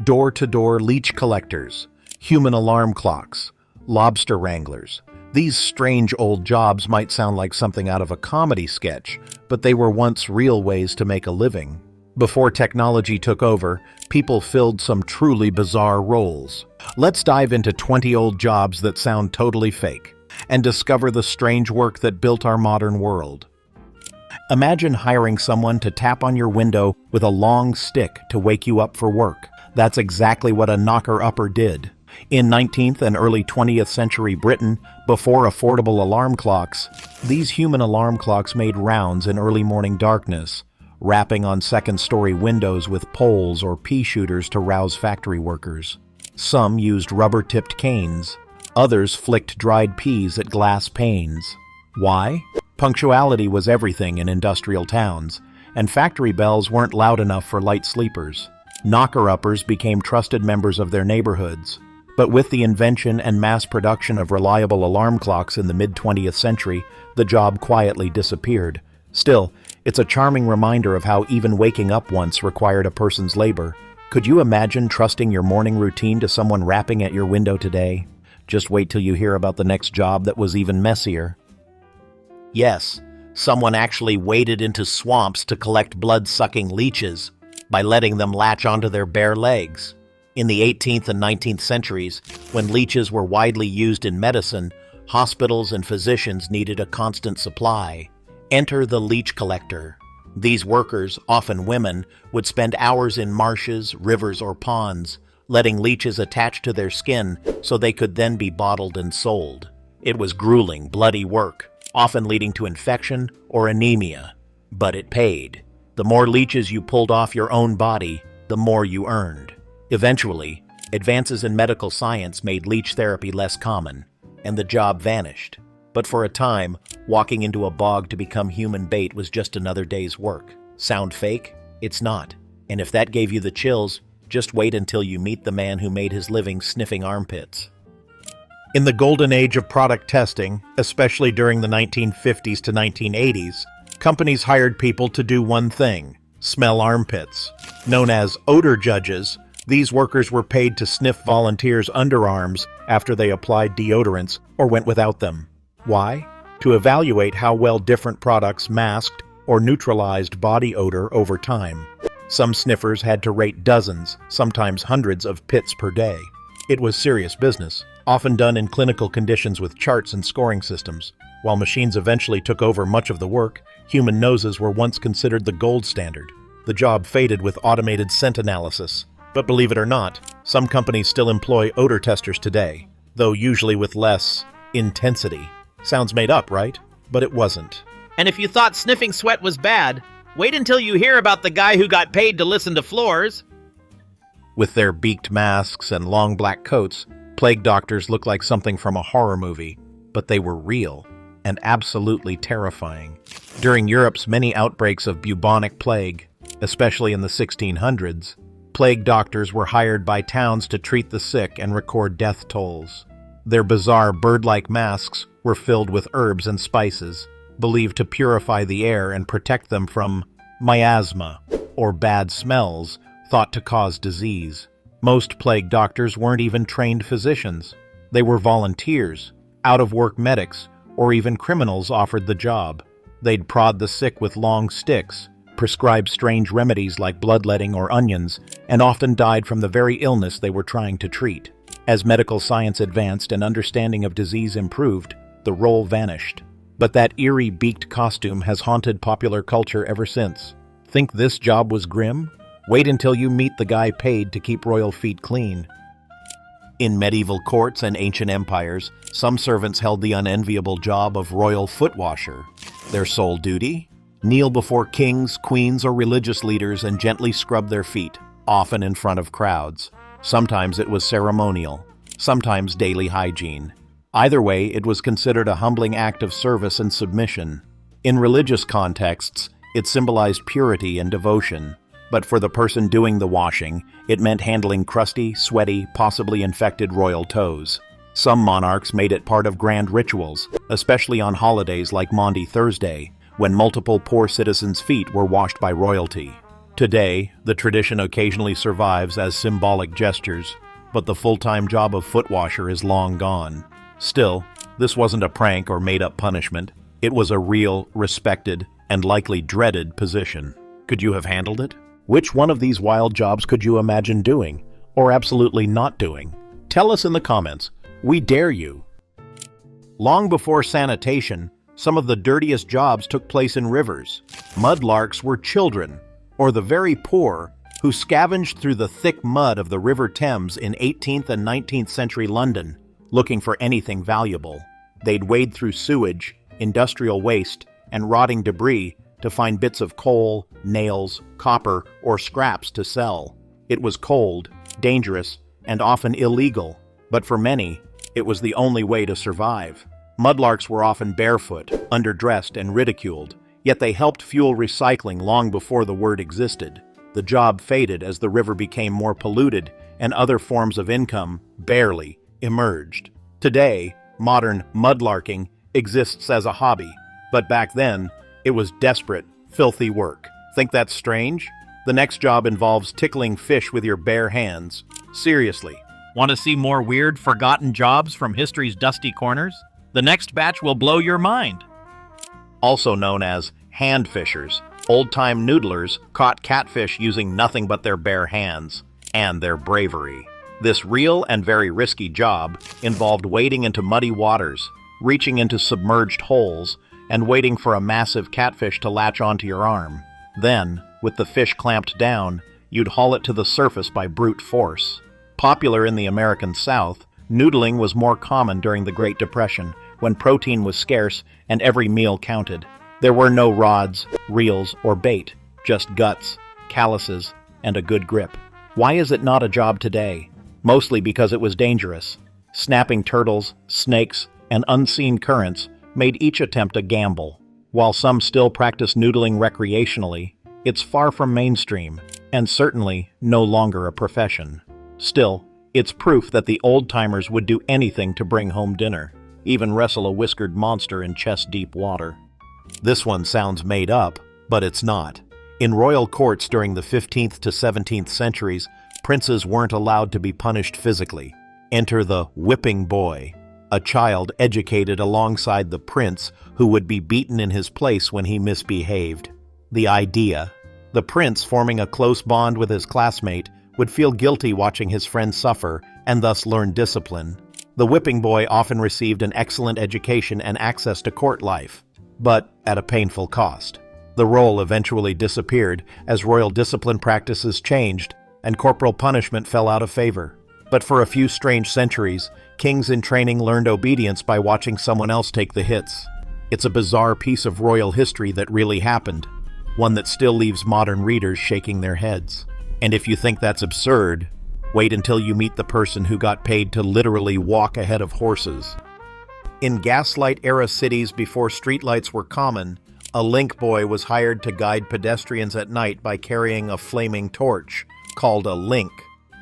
door-to-door leech collectors, human alarm clocks, lobster wranglers. These strange old jobs might sound like something out of a comedy sketch, but they were once real ways to make a living. Before technology took over, people filled some truly bizarre roles. Let's dive into 20 old jobs that sound totally fake and discover the strange work that built our modern world. Imagine hiring someone to tap on your window with a long stick to wake you up for work. That's exactly what a Knockerupper did. In 19th and early 20th century Britain, before affordable alarm clocks, these human alarm clocks made rounds in early morning darkness, rapping on second-story windows with poles or pea shooters to rouse factory workers. Some used rubber-tipped canes. Others flicked dried peas at glass panes. Why? Punctuality was everything in industrial towns, and factory bells weren't loud enough for light sleepers. Knockeruppers became trusted members of their neighborhoods. But with the invention and mass production of reliable alarm clocks in the mid-20th century, the job quietly disappeared. Still, it's a charming reminder of how even waking up once required a person's labor. Could you imagine trusting your morning routine to someone rapping at your window today? Just wait till you hear about the next job that was even messier. Yes, someone actually waded into swamps to collect blood-sucking leeches by letting them latch onto their bare legs. In the 18th and 19th centuries, when leeches were widely used in medicine, hospitals and physicians needed a constant supply. Enter the leech collector. These workers, often women, would spend hours in marshes, rivers, or ponds, letting leeches attach to their skin so they could then be bottled and sold. It was grueling, bloody work, often leading to infection or anemia. But it paid. The more leeches you pulled off your own body, the more you earned. Eventually, advances in medical science made leech therapy less common, and the job vanished. But for a time, walking into a bog to become human bait was just another day's work. Sound fake? It's not. And if that gave you the chills, just wait until you meet the man who made his living sniffing armpits. In the golden age of product testing, especially during the 1950s to 1980s, companies hired people to do one thing: smell armpits. Known as odor judges, these workers were paid to sniff volunteers' underarms after they applied deodorants or went without them. Why? To evaluate how well different products masked or neutralized body odor over time. Some sniffers had to rate dozens, sometimes hundreds of pits per day. It was serious business, often done in clinical conditions with charts and scoring systems. While machines eventually took over much of the work, human noses were once considered the gold standard. The job faded with automated scent analysis. But believe it or not, some companies still employ odor testers today, though usually with less intensity. Sounds made up, right? But it wasn't. And if you thought sniffing sweat was bad, wait until you hear about the guy who got paid to listen to floors. With their beaked masks and long black coats, plague doctors looked like something from a horror movie, but they were real and absolutely terrifying. During Europe's many outbreaks of bubonic plague, especially in the 1600s, plague doctors were hired by towns to treat the sick and record death tolls. Their bizarre bird-like masks were filled with herbs and spices, believed to purify the air and protect them from miasma, or bad smells, thought to cause disease. Most plague doctors weren't even trained physicians. They were volunteers, out-of-work medics, or even criminals offered the job. They'd prod the sick with long sticks, prescribe strange remedies like bloodletting or onions, and often died from the very illness they were trying to treat. As medical science advanced and understanding of disease improved, the role vanished. But that eerie beaked costume has haunted popular culture ever since. Think this job was grim? Wait until you meet the guy paid to keep royal feet clean. In medieval courts and ancient empires, some servants held the unenviable job of royal footwasher. Their sole duty? Kneel before kings, queens, or religious leaders and gently scrub their feet, often in front of crowds. Sometimes it was ceremonial, sometimes daily hygiene. Either way, it was considered a humbling act of service and submission. In religious contexts, it symbolized purity and devotion. But for the person doing the washing, it meant handling crusty, sweaty, possibly infected royal toes. Some monarchs made it part of grand rituals, especially on holidays like Maundy Thursday, when multiple poor citizens' feet were washed by royalty. Today, the tradition occasionally survives as symbolic gestures, but the full-time job of footwasher is long gone. Still, this wasn't a prank or made-up punishment. It was a real, respected, and likely dreaded position. Could you have handled it? Which one of these wild jobs could you imagine doing, or absolutely not doing? Tell us in the comments. We dare you. Long before sanitation, some of the dirtiest jobs took place in rivers. Mudlarks were children, or the very poor, who scavenged through the thick mud of the River Thames in 18th and 19th century London, looking for anything valuable. They'd wade through sewage, industrial waste, and rotting debris to find bits of coal, nails, copper, or scraps to sell. It was cold, dangerous, and often illegal, but for many, it was the only way to survive. Mudlarks were often barefoot, underdressed, and ridiculed, yet they helped fuel recycling long before the word existed. The job faded as the river became more polluted and other forms of income barely emerged. Today, modern mudlarking exists as a hobby, but back then, it was desperate, filthy work. Think that's strange? The next job involves tickling fish with your bare hands. Seriously. Want to see more weird, forgotten jobs from history's dusty corners? The next batch will blow your mind. Also known as hand fishers, old-time noodlers caught catfish using nothing but their bare hands and their bravery. This real and very risky job involved wading into muddy waters, reaching into submerged holes, and waiting for a massive catfish to latch onto your arm. Then, with the fish clamped down, you'd haul it to the surface by brute force. Popular in the American South, noodling was more common during the Great Depression, when protein was scarce and every meal counted. There were no rods, reels, or bait, just guts, calluses, and a good grip. Why is it not a job today? Mostly because it was dangerous. Snapping turtles, snakes, and unseen currents made each attempt a gamble. While some still practice noodling recreationally, it's far from mainstream, and certainly no longer a profession. Still, it's proof that the old-timers would do anything to bring home dinner, even wrestle a whiskered monster in chest-deep water. This one sounds made up, but it's not. In royal courts during the 15th to 17th centuries, princes weren't allowed to be punished physically. Enter the whipping boy, a child educated alongside the prince who would be beaten in his place when he misbehaved. The idea: the prince, forming a close bond with his classmate, would feel guilty watching his friend suffer and thus learn discipline. The whipping boy often received an excellent education and access to court life, but at a painful cost. The role eventually disappeared as royal discipline practices changed and corporal punishment fell out of favor. But for a few strange centuries, kings in training learned obedience by watching someone else take the hits. It's a bizarre piece of royal history that really happened, one that still leaves modern readers shaking their heads. And if you think that's absurd, wait until you meet the person who got paid to literally walk ahead of horses. In gaslight-era cities before streetlights were common, a link boy was hired to guide pedestrians at night by carrying a flaming torch, called a link.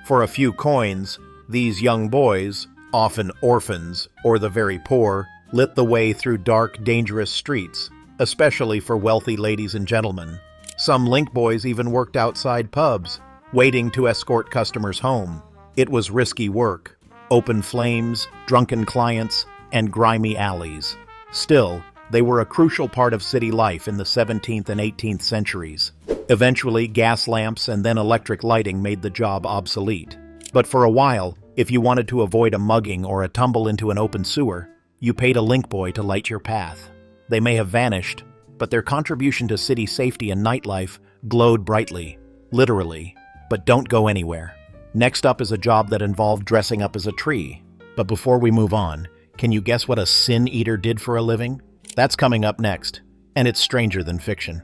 For a few coins, these young boys, often orphans or the very poor, lit the way through dark, dangerous streets, especially for wealthy ladies and gentlemen. Some link boys even worked outside pubs, waiting to escort customers home. It was risky work: open flames, drunken clients, and grimy alleys. Still, they were a crucial part of city life in the 17th and 18th centuries. Eventually, gas lamps and then electric lighting made the job obsolete. But for a while, if you wanted to avoid a mugging or a tumble into an open sewer, you paid a link boy to light your path. They may have vanished, but their contribution to city safety and nightlife glowed brightly, literally. But don't go anywhere. Next up is a job that involved dressing up as a tree. But before we move on, can you guess what a Sineater did for a living? That's coming up next, and it's stranger than fiction.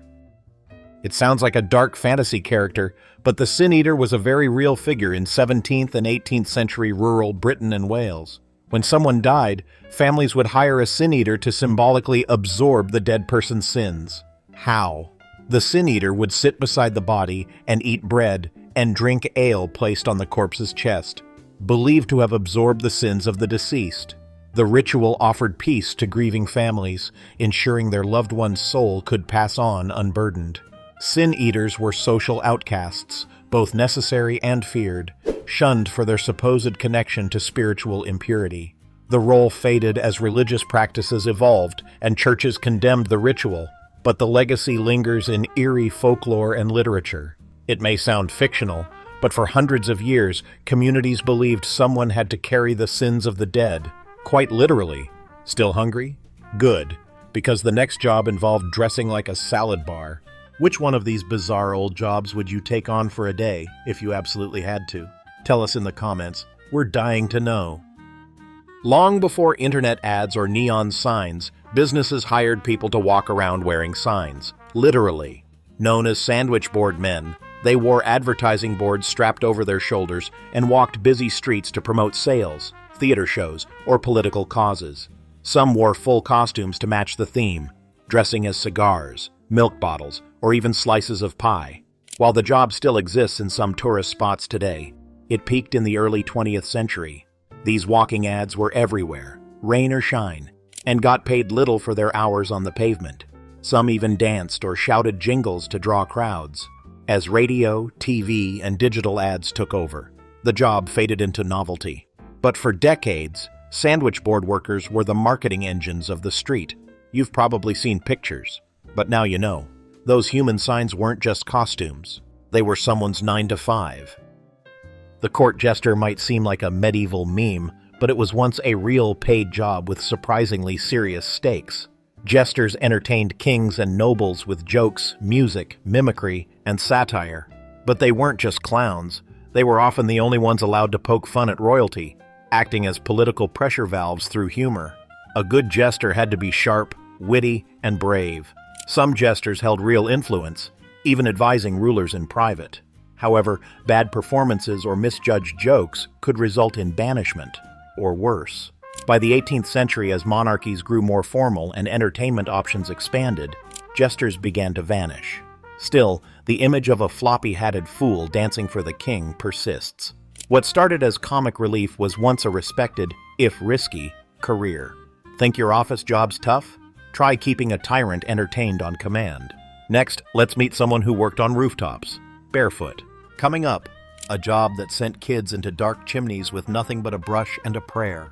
It sounds like a dark fantasy character, but the Sineater was a very real figure in 17th and 18th century rural Britain and Wales. When someone died, families would hire a Sineater to symbolically absorb the dead person's sins. How? The Sineater would sit beside the body and eat bread and drink ale placed on the corpse's chest, believed to have absorbed the sins of the deceased. The ritual offered peace to grieving families, ensuring their loved one's soul could pass on unburdened. Sineaters were social outcasts, both necessary and feared, shunned for their supposed connection to spiritual impurity. The role faded as religious practices evolved and churches condemned the ritual, but the legacy lingers in eerie folklore and literature. It may sound fictional, but for hundreds of years, communities believed someone had to carry the sins of the dead, quite literally. Still hungry? Good, because the next job involved dressing like a salad bar. Which one of these bizarre old jobs would you take on for a day if you absolutely had to? Tell us in the comments. We're dying to know. Long before internet ads or neon signs, businesses hired people to walk around wearing signs, literally. Known as sandwich board men, they wore advertising boards strapped over their shoulders and walked busy streets to promote sales, theater shows, or political causes. Some wore full costumes to match the theme, dressing as cigars, milk bottles, or even slices of pie. While the job still exists in some tourist spots today, it peaked in the early 20th century. These walking ads were everywhere, rain or shine, and got paid little for their hours on the pavement. Some even danced or shouted jingles to draw crowds. As radio, TV, and digital ads took over, the job faded into novelty. But for decades, sandwich board workers were the marketing engines of the street. You've probably seen pictures, but now you know. Those human signs weren't just costumes. They were someone's 9 to 5. The court jester might seem like a medieval meme, but it was once a real paid job with surprisingly serious stakes. Jesters entertained kings and nobles with jokes, music, mimicry, and satire. But they weren't just clowns. They were often the only ones allowed to poke fun at royalty, acting as political pressure valves through humor. A good jester had to be sharp, witty, and brave. Some jesters held real influence, even advising rulers in private. However, bad performances or misjudged jokes could result in banishment, or worse. By the 18th century, as monarchies grew more formal and entertainment options expanded, jesters began to vanish. Still, the image of a floppy-hatted fool dancing for the king persists. What started as comic relief was once a respected, if risky, career. Think your office job's tough? Try keeping a tyrant entertained on command. Next, let's meet someone who worked on rooftops, barefoot. Coming up, a job that sent kids into dark chimneys with nothing but a brush and a prayer.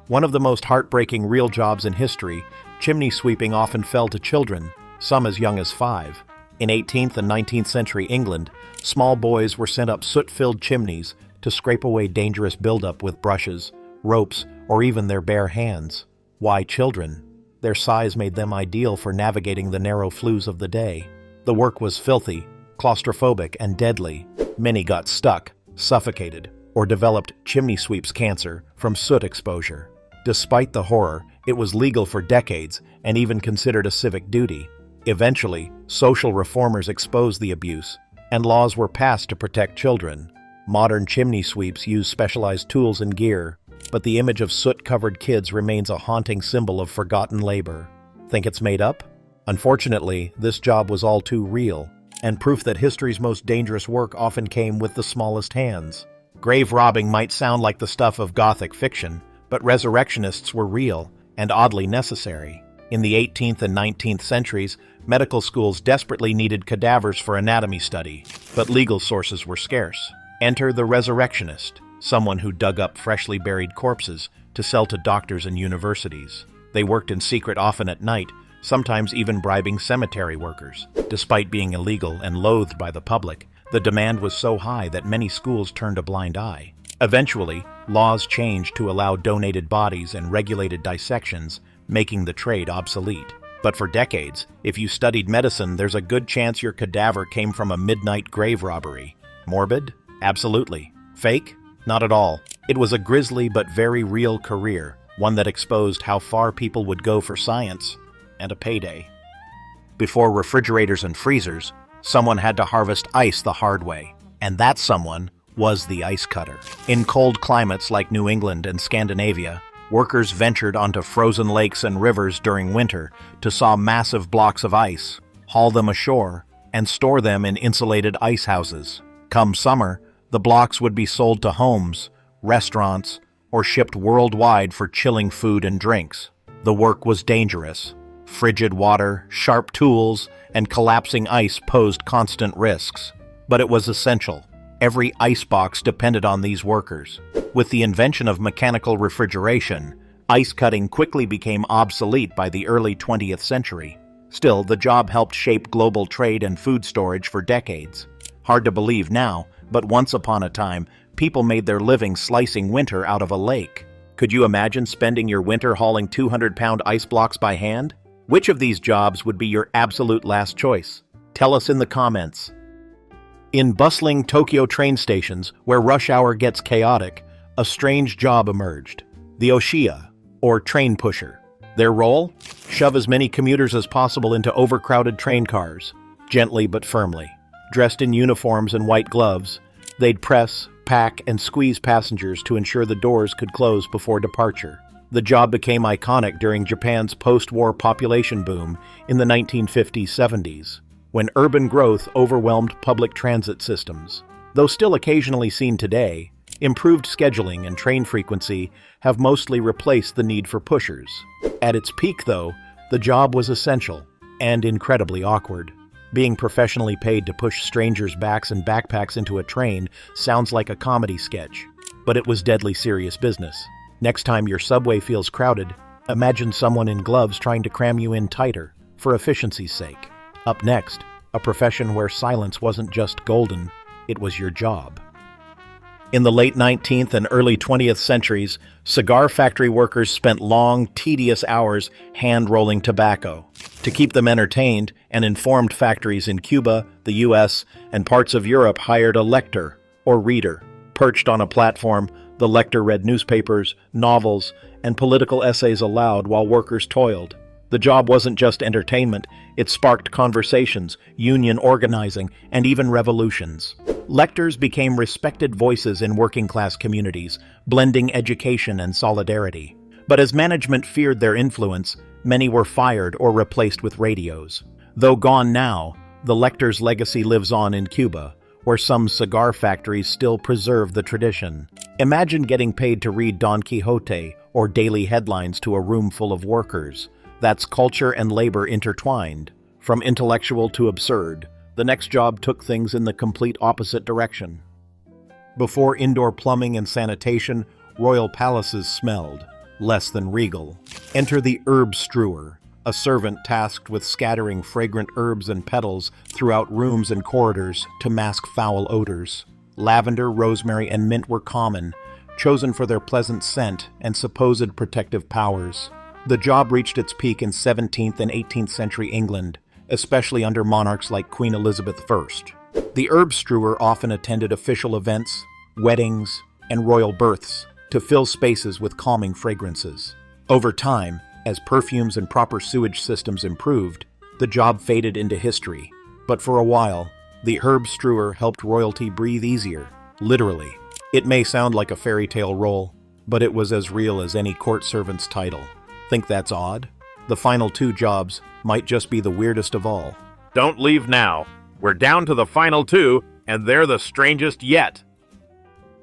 One of the most heartbreaking real jobs in history, chimney sweeping often fell to children, some as young as 5. In 18th and 19th century England, small boys were sent up soot-filled chimneys to scrape away dangerous buildup with brushes, ropes, or even their bare hands. Why children? Their size made them ideal for navigating the narrow flues of the day. The work was filthy, claustrophobic, and deadly. Many got stuck, suffocated, or developed chimney sweep's cancer from soot exposure. Despite the horror, it was legal for decades and even considered a civic duty. Eventually, social reformers exposed the abuse, and laws were passed to protect children. Modern chimney sweeps use specialized tools and gear, but the image of soot-covered kids remains a haunting symbol of forgotten labor. Think it's made up? Unfortunately, this job was all too real, and proof that history's most dangerous work often came with the smallest hands. Graverobing might sound like the stuff of Gothic fiction, but resurrectionists were real and oddly necessary. In the 18th and 19th centuries, medical schools desperately needed cadavers for anatomy study, but legal sources were scarce. Enter the resurrectionist, someone who dug up freshly buried corpses to sell to doctors and universities. They worked in secret often at night, sometimes even bribing cemetery workers. Despite being illegal and loathed by the public, the demand was so high that many schools turned a blind eye. Eventually, laws changed to allow donated bodies and regulated dissections, making the trade obsolete. But for decades, if you studied medicine, there's a good chance your cadaver came from a midnight grave robbery. Morbid? Absolutely. Fake? Not at all. It was a grisly but very real career, one that exposed how far people would go for science and a payday. Before refrigerators and freezers, someone had to harvest ice the hard way, and that someone was the ice cutter. In cold climates like New England and Scandinavia, workers ventured onto frozen lakes and rivers during winter to saw massive blocks of ice, haul them ashore, and store them in insulated ice houses. Come summer, the blocks would be sold to homes, restaurants, or shipped worldwide for chilling food and drinks. The work was dangerous, Frigid water, sharp tools, and collapsing ice posed constant risks. But it was essential. Every icebox depended on these workers. With the invention of mechanical refrigeration, ice cutting quickly became obsolete by the early 20th century. Still, the job helped shape global trade and food storage for decades. Hard to believe now, but once upon a time, people made their living slicing winter out of a lake. Could you imagine spending your winter hauling 200-pound ice blocks by hand? Which of these jobs would be your absolute last choice? Tell us in the comments. In bustling Tokyo train stations, where rush hour gets chaotic, a strange job emerged. The Oshiya, or train pusher. Their role? Shove as many commuters as possible into overcrowded train cars, gently but firmly. Dressed in uniforms and white gloves, they'd press, pack, and squeeze passengers to ensure the doors could close before departure. The job became iconic during Japan's post-war population boom in the 1950s-70s, when urban growth overwhelmed public transit systems. Though still occasionally seen today, improved scheduling and train frequency have mostly replaced the need for pushers. At its peak, though, the job was essential and incredibly awkward. Being professionally paid to push strangers' backs and backpacks into a train sounds like a comedy sketch, but it was deadly serious business. Next time your subway feels crowded, imagine someone in gloves trying to cram you in tighter, for efficiency's sake. Up next, a profession where silence wasn't just golden, it was your job. In the late 19th and early 20th centuries, cigar factory workers spent long, tedious hours hand-rolling tobacco. To keep them entertained, and informed factories in Cuba, the US, and parts of Europe hired a lector, or reader. Perched on a platform, the lector read newspapers, novels, and political essays aloud while workers toiled. The job wasn't just entertainment, it sparked conversations, union organizing, and even revolutions. Lectors became respected voices in working-class communities, blending education and solidarity. But as management feared their influence, many were fired or replaced with radios. Though gone now, the lector's legacy lives on in Cuba, where some cigar factories still preserve the tradition. Imagine getting paid to read Don Quixote or daily headlines to a room full of workers. That's culture and labor intertwined. From intellectual to absurd, the next job took things in the complete opposite direction. Before indoor plumbing and sanitation, royal palaces smelled less than regal. Enter the Herbstrewer, a servant tasked with scattering fragrant herbs and petals throughout rooms and corridors to mask foul odors. Lavender, rosemary, and mint were common, chosen for their pleasant scent and supposed protective powers. The job reached its peak in 17th and 18th century England, especially under monarchs like Queen Elizabeth I. The Herbstrewer often attended official events, weddings, and royal births to fill spaces with calming fragrances. Over time, as perfumes and proper sewage systems improved, the job faded into history. But for a while, the Herbstrewer helped royalty breathe easier, literally. It may sound like a fairy tale role, but it was as real as any court servant's title. Think that's odd? The final two jobs might just be the weirdest of all. Don't leave now. We're down to the final two, and they're the strangest yet.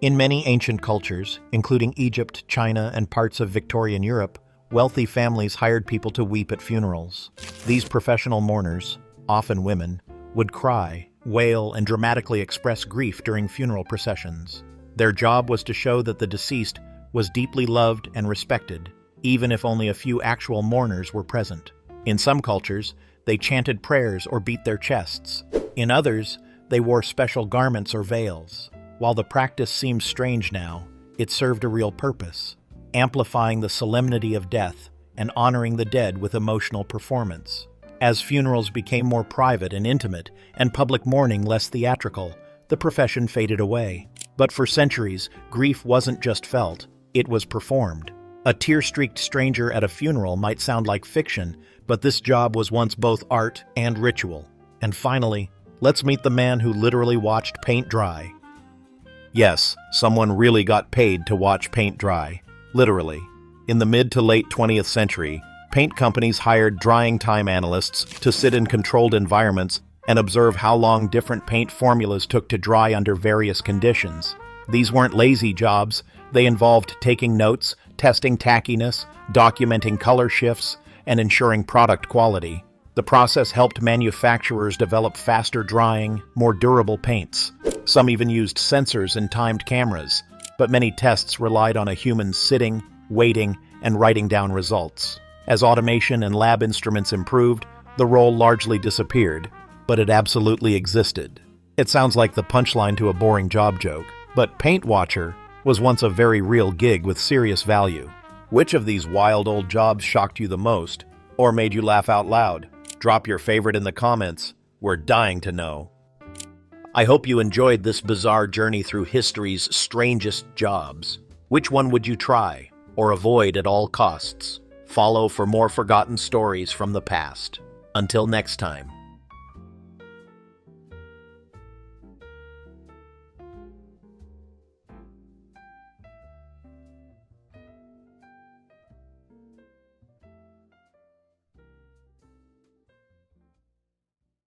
In many ancient cultures, including Egypt, China, and parts of Victorian Europe, wealthy families hired people to weep at funerals. These professional mourners, often women, would cry, wail, and dramatically express grief during funeral processions. Their job was to show that the deceased was deeply loved and respected, even if only a few actual mourners were present. In some cultures, they chanted prayers or beat their chests. In others, they wore special garments or veils. While the practice seems strange now, it served a real purpose, amplifying the solemnity of death and honoring the dead with emotional performance. As funerals became more private and intimate, and public mourning less theatrical, the profession faded away. But for centuries, grief wasn't just felt, it was performed. A tear-streaked stranger at a funeral might sound like fiction, but this job was once both art and ritual. And finally, let's meet the man who literally watched paint dry. Yes, someone really got paid to watch paint dry. Literally. In the mid to late 20th century, paint companies hired drying time analysts to sit in controlled environments and observe how long different paint formulas took to dry under various conditions. These weren't lazy jobs. They involved taking notes, testing tackiness, documenting color shifts, and ensuring product quality. The process helped manufacturers develop faster drying, more durable paints. Some even used sensors and timed cameras, but many tests relied on a human sitting, waiting, and writing down results. As automation and lab instruments improved, the role largely disappeared, but it absolutely existed. It sounds like the punchline to a boring job joke, but Paint Watcher was once a very real gig with serious value. Which of these wild old jobs shocked you the most, or made you laugh out loud? Drop your favorite in the comments. We're dying to know. I hope you enjoyed this bizarre journey through history's strangest jobs. Which one would you try, or avoid at all costs? Follow for more forgotten stories from the past. Until next time.